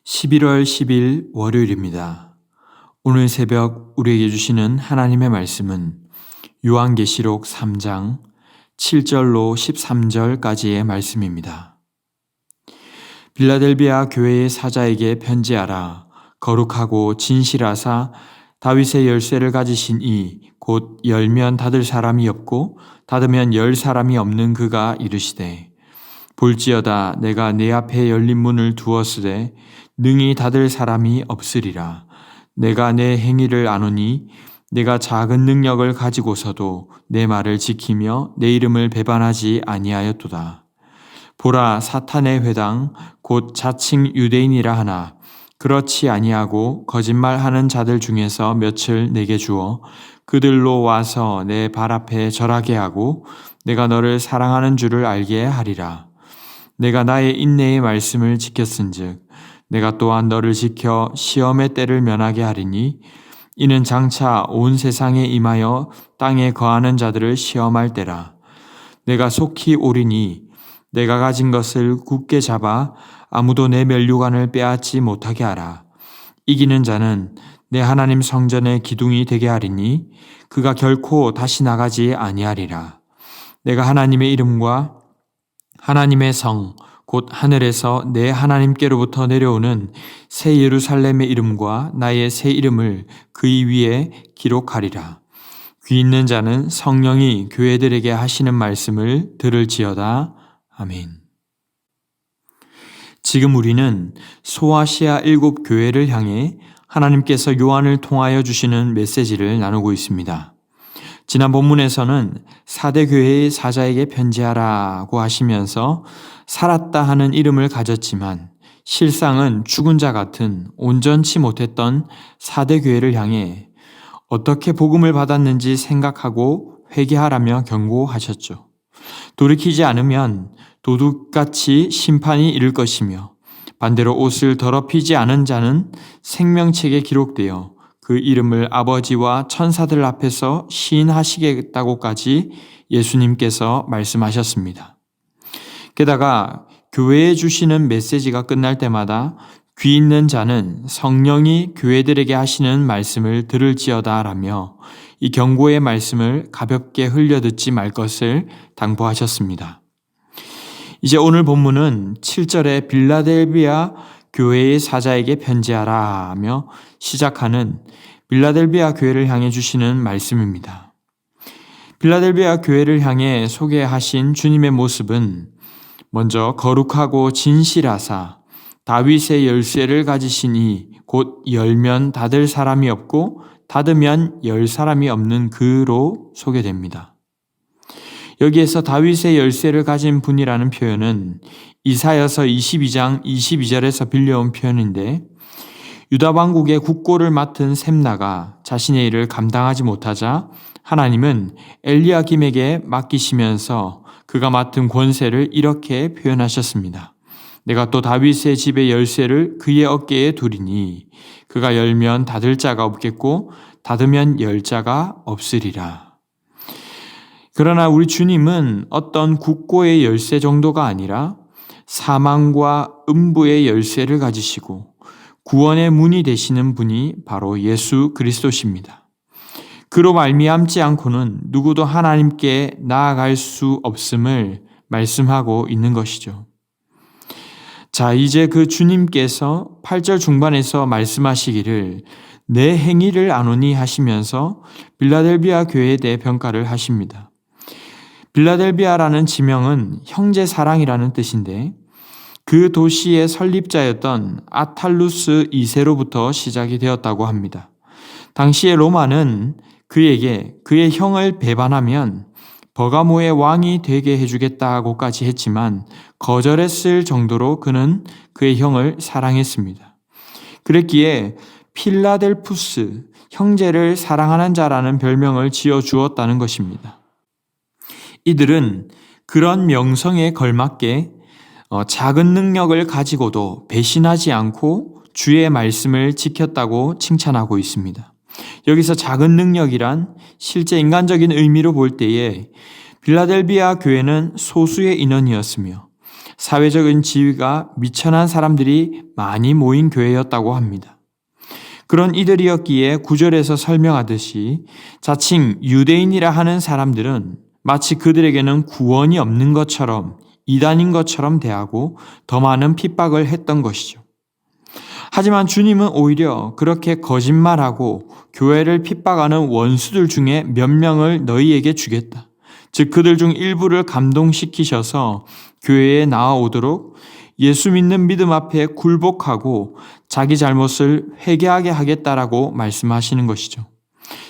11월 10일 월요일입니다. 오늘 새벽 우리에게 주시는 하나님의 말씀은 요한계시록 3장 7절로 13절까지의 말씀입니다. 빌라델비아 교회의 사자에게 편지하라. 거룩하고 진실하사 다윗의 열쇠를 가지신 이 곧 열면 닫을 사람이 없고 닫으면 열 사람이 없는 그가 이르시되 볼지어다 내가 내 앞에 열린 문을 두었으되 능히 닫을 사람이 없으리라. 내가 내 행위를 아노니 내가 작은 능력을 가지고서도 내 말을 지키며 내 이름을 배반하지 아니하였도다. 보라, 사탄의 회당 곧 자칭 유대인이라 하나 그렇지 아니하고 거짓말하는 자들 중에서 몇을 내게 주어 그들로 와서 내 발 앞에 절하게 하고 내가 너를 사랑하는 줄을 알게 하리라. 내가 나의 인내의 말씀을 지켰은즉 내가 또한 너를 지켜 시험의 때를 면하게 하리니 이는 장차 온 세상에 임하여 땅에 거하는 자들을 시험할 때라. 내가 속히 오리니 내가 가진 것을 굳게 잡아 아무도 내 면류관을 빼앗지 못하게 하라. 이기는 자는 내 하나님 성전의 기둥이 되게 하리니 그가 결코 다시 나가지 아니하리라. 내가 하나님의 이름과 하나님의 성 곧 하늘에서 내 하나님께로부터 내려오는 새 예루살렘의 이름과 나의 새 이름을 그의 위에 기록하리라. 귀 있는 자는 성령이 교회들에게 하시는 말씀을 들을지어다. 아멘. 지금 우리는 소아시아 7교회를 향해 하나님께서 요한을 통하여 주시는 메시지를 나누고 있습니다. 지난 본문에서는 4대 교회의 사자에게 편지하라고 하시면서 살았다 하는 이름을 가졌지만 실상은 죽은 자 같은 온전치 못했던 4대 교회를 향해 어떻게 복음을 받았는지 생각하고 회개하라며 경고하셨죠. 돌이키지 않으면 도둑같이 심판이 이를 것이며 반대로 옷을 더럽히지 않은 자는 생명책에 기록되어 그 이름을 아버지와 천사들 앞에서 시인하시겠다고까지 예수님께서 말씀하셨습니다. 게다가 교회에 주시는 메시지가 끝날 때마다 귀 있는 자는 성령이 교회들에게 하시는 말씀을 들을지어다 라며 이 경고의 말씀을 가볍게 흘려듣지 말 것을 당부하셨습니다. 이제 오늘 본문은 7절에 빌라델비아 교회의 사자에게 편지하라 하며 시작하는 빌라델비아 교회를 향해 주시는 말씀입니다. 빌라델비아 교회를 향해 소개하신 주님의 모습은 먼저 거룩하고 진실하사 다윗의 열쇠를 가지시니 곧 열면 닫을 사람이 없고 닫으면 열 사람이 없는 그로 소개됩니다. 여기에서 다윗의 열쇠를 가진 분이라는 표현은 이사야서 22장 22절에서 빌려온 표현인데 유다 왕국의 국고를 맡은 셈나가 자신의 일을 감당하지 못하자 하나님은 엘리야김에게 맡기시면서 그가 맡은 권세를 이렇게 표현하셨습니다. 내가 또 다윗의 집의 열쇠를 그의 어깨에 두리니 그가 열면 닫을 자가 없겠고 닫으면 열 자가 없으리라. 그러나 우리 주님은 어떤 국고의 열쇠 정도가 아니라 사망과 음부의 열쇠를 가지시고 구원의 문이 되시는 분이 바로 예수 그리스도십니다. 그로 말미암지 않고는 누구도 하나님께 나아갈 수 없음을 말씀하고 있는 것이죠. 자, 이제 그 주님께서 8절 중반에서 말씀하시기를 내 행위를 아노니 하시면서 빌라델비아 교회에 대해 평가를 하십니다. 빌라델비아라는 지명은 형제 사랑이라는 뜻인데 그 도시의 설립자였던 아탈루스 2세로부터 시작이 되었다고 합니다. 당시의 로마는 그에게 그의 형을 배반하면 버가모의 왕이 되게 해주겠다고까지 했지만 거절했을 정도로 그는 그의 형을 사랑했습니다. 그랬기에 필라델푸스, 형제를 사랑하는 자라는 별명을 지어주었다는 것입니다. 이들은 그런 명성에 걸맞게 작은 능력을 가지고도 배신하지 않고 주의 말씀을 지켰다고 칭찬하고 있습니다. 여기서 작은 능력이란 실제 인간적인 의미로 볼 때에 빌라델비아 교회는 소수의 인원이었으며 사회적인 지위가 미천한 사람들이 많이 모인 교회였다고 합니다. 그런 이들이었기에 9절에서 설명하듯이 자칭 유대인이라 하는 사람들은 마치 그들에게는 구원이 없는 것처럼, 이단인 것처럼 대하고 더 많은 핍박을 했던 것이죠. 하지만 주님은 오히려 그렇게 거짓말하고 교회를 핍박하는 원수들 중에 몇 명을 너희에게 주겠다. 즉 그들 중 일부를 감동시키셔서 교회에 나아오도록 예수 믿는 믿음 앞에 굴복하고 자기 잘못을 회개하게 하겠다라고 말씀하시는 것이죠.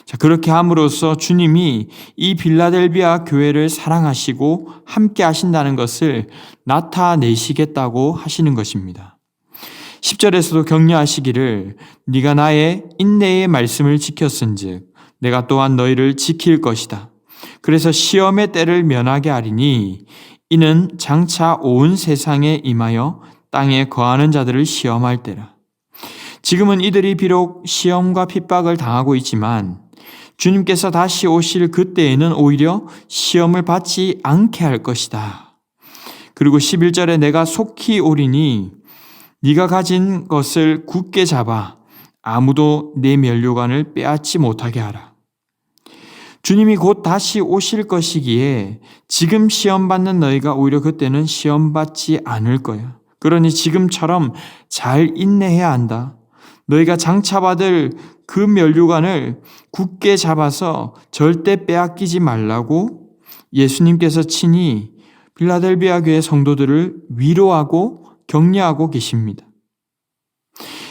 자, 그렇게 함으로써 주님이 이 빌라델비아 교회를 사랑하시고 함께 하신다는 것을 나타내시겠다고 하시는 것입니다. 10절에서도 격려하시기를 네가 나의 인내의 말씀을 지켰은즉 내가 또한 너희를 지킬 것이다. 그래서 시험의 때를 면하게 하리니 이는 장차 온 세상에 임하여 땅에 거하는 자들을 시험할 때라. 지금은 이들이 비록 시험과 핍박을 당하고 있지만 주님께서 다시 오실 그때에는 오히려 시험을 받지 않게 할 것이다. 그리고 11절에 내가 속히 오리니 네가 가진 것을 굳게 잡아 아무도 내 면류관을 빼앗지 못하게 하라. 주님이 곧 다시 오실 것이기에 지금 시험받는 너희가 오히려 그때는 시험받지 않을 거야. 그러니 지금처럼 잘 인내해야 한다. 너희가 장차 받을 그 면류관을 굳게 잡아서 절대 빼앗기지 말라고 예수님께서 친히 빌라델비아 교회 성도들을 위로하고 격려하고 계십니다.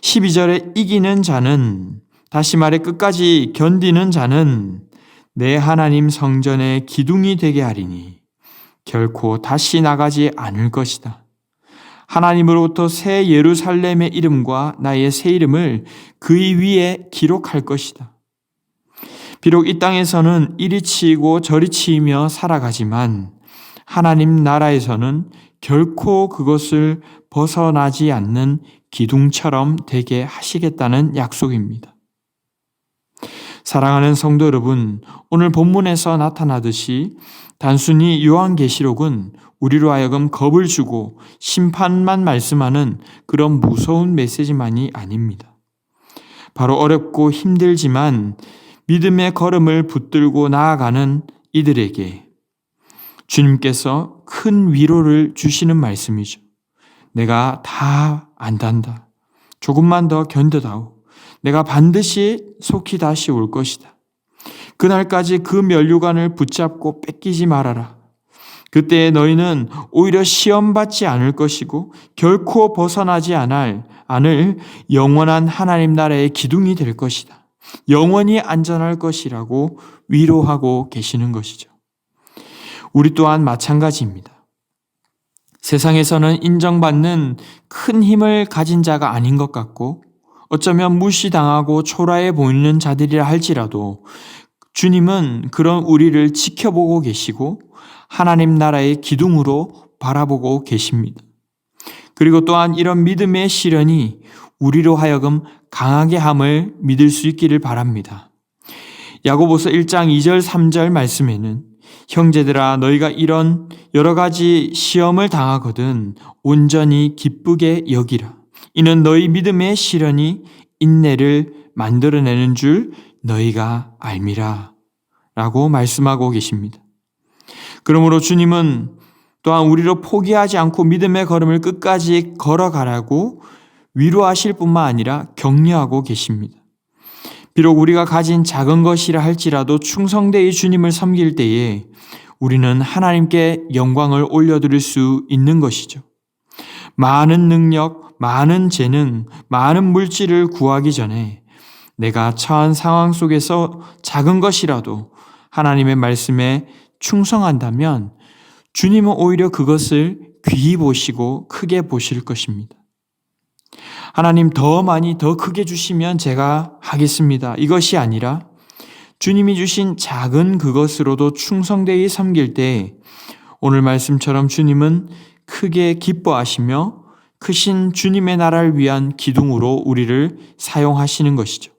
12절에 이기는 자는, 다시 말해 끝까지 견디는 자는 내 하나님 성전의 기둥이 되게 하리니 결코 다시 나가지 않을 것이다. 하나님으로부터 새 예루살렘의 이름과 나의 새 이름을 그의 위에 기록할 것이다. 비록 이 땅에서는 이리 치이고 저리 치이며 살아가지만 하나님 나라에서는 결코 그것을 벗어나지 않는 기둥처럼 되게 하시겠다는 약속입니다. 사랑하는 성도 여러분, 오늘 본문에서 나타나듯이 단순히 요한계시록은 우리로 하여금 겁을 주고 심판만 말씀하는 그런 무서운 메시지만이 아닙니다. 바로 어렵고 힘들지만 믿음의 걸음을 붙들고 나아가는 이들에게 주님께서 큰 위로를 주시는 말씀이죠. 내가 다 안단다. 조금만 더 견뎌다오. 내가 반드시 속히 다시 올 것이다. 그날까지 그 면류관을 붙잡고 뺏기지 말아라. 그때 너희는 오히려 시험받지 않을 것이고 결코 벗어나지 않을 영원한 하나님 나라의 기둥이 될 것이다. 영원히 안전할 것이라고 위로하고 계시는 것이죠. 우리 또한 마찬가지입니다. 세상에서는 인정받는 큰 힘을 가진 자가 아닌 것 같고 어쩌면 무시당하고 초라해 보이는 자들이라 할지라도 주님은 그런 우리를 지켜보고 계시고 하나님 나라의 기둥으로 바라보고 계십니다. 그리고 또한 이런 믿음의 시련이 우리로 하여금 강하게 함을 믿을 수 있기를 바랍니다. 야고보서 1장 2절 3절 말씀에는 형제들아 너희가 이런 여러 가지 시험을 당하거든 온전히 기쁘게 여기라. 이는 너희 믿음의 시련이 인내를 만들어내는 줄 너희가 알미라 라고 말씀하고 계십니다. 그러므로 주님은 또한 우리로 포기하지 않고 믿음의 걸음을 끝까지 걸어가라고 위로하실 뿐만 아니라 격려하고 계십니다. 비록 우리가 가진 작은 것이라 할지라도 충성되이 주님을 섬길 때에 우리는 하나님께 영광을 올려드릴 수 있는 것이죠. 많은 능력, 많은 재능, 많은 물질을 구하기 전에 내가 처한 상황 속에서 작은 것이라도 하나님의 말씀에 충성한다면 주님은 오히려 그것을 귀히 보시고 크게 보실 것입니다. 하나님 더 많이 더 크게 주시면 제가 하겠습니다. 이것이 아니라 주님이 주신 작은 그것으로도 충성되이 섬길 때 오늘 말씀처럼 주님은 크게 기뻐하시며 크신 주님의 나라를 위한 기둥으로 우리를 사용하시는 것이죠.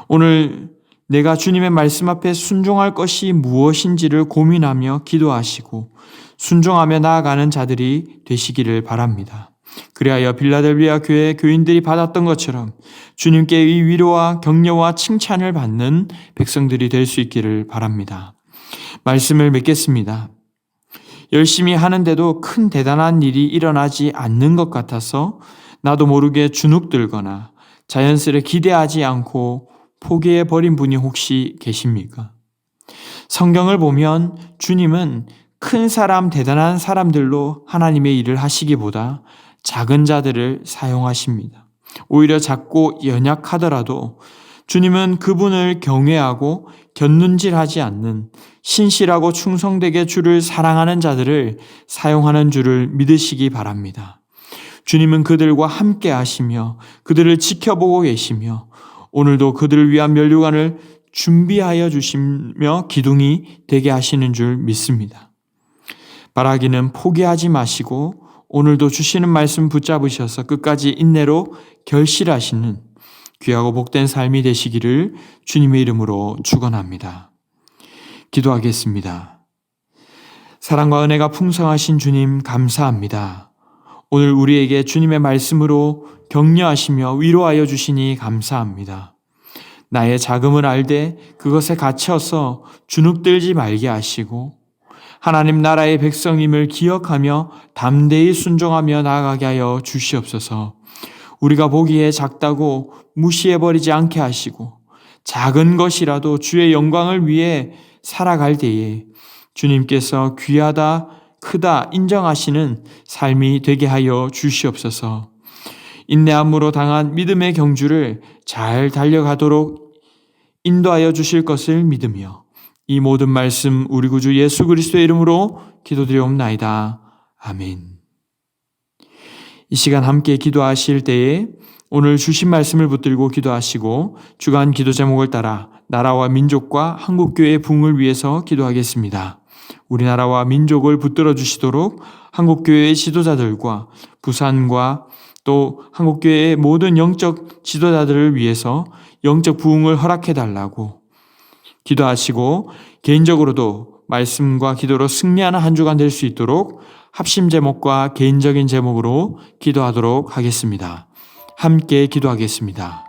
오늘 내가 주님의 말씀 앞에 순종할 것이 무엇인지를 고민하며 기도하시고 순종하며 나아가는 자들이 되시기를 바랍니다. 그리하여 빌라델비아 교회 교인들이 받았던 것처럼 주님께의 위로와 격려와 칭찬을 받는 백성들이 될 수 있기를 바랍니다. 말씀을 맺겠습니다. 열심히 하는데도 큰 대단한 일이 일어나지 않는 것 같아서 나도 모르게 주눅들거나 자연스레 기대하지 않고 포기해버린 분이 혹시 계십니까? 성경을 보면 주님은 큰 사람, 대단한 사람들로 하나님의 일을 하시기보다 작은 자들을 사용하십니다. 오히려 작고 연약하더라도 주님은 그분을 경외하고 곁눈질하지 않는 신실하고 충성되게 주를 사랑하는 자들을 사용하는 줄을 믿으시기 바랍니다. 주님은 그들과 함께 하시며 그들을 지켜보고 계시며 오늘도 그들을 위한 면류관을 준비하여 주시며 기둥이 되게 하시는 줄 믿습니다. 바라기는 포기하지 마시고 오늘도 주시는 말씀 붙잡으셔서 끝까지 인내로 결실하시는 귀하고 복된 삶이 되시기를 주님의 이름으로 축원합니다. 기도하겠습니다. 사랑과 은혜가 풍성하신 주님 감사합니다. 오늘 우리에게 주님의 말씀으로 격려하시며 위로하여 주시니 감사합니다. 나의 자금을 알되 그것에 갇혀서 주눅들지 말게 하시고 하나님 나라의 백성임을 기억하며 담대히 순종하며 나아가게 하여 주시옵소서. 우리가 보기에 작다고 무시해버리지 않게 하시고 작은 것이라도 주의 영광을 위해 살아갈 때에 주님께서 귀하다, 크다 인정하시는 삶이 되게 하여 주시옵소서. 인내함으로 당한 믿음의 경주를 잘 달려가도록 인도하여 주실 것을 믿으며 이 모든 말씀 우리 구주 예수 그리스도의 이름으로 기도드리옵나이다. 아멘. 이 시간 함께 기도하실 때에 오늘 주신 말씀을 붙들고 기도하시고 주간 기도 제목을 따라 나라와 민족과 한국교회의 부흥을 위해서 기도하겠습니다. 우리나라와 민족을 붙들어 주시도록 한국교회의 지도자들과 부산과 또 한국교회의 모든 영적 지도자들을 위해서 영적 부흥을 허락해 달라고 기도하시고 개인적으로도 말씀과 기도로 승리하는 한 주간 될 수 있도록 합심 제목과 개인적인 제목으로 기도하도록 하겠습니다. 함께 기도하겠습니다.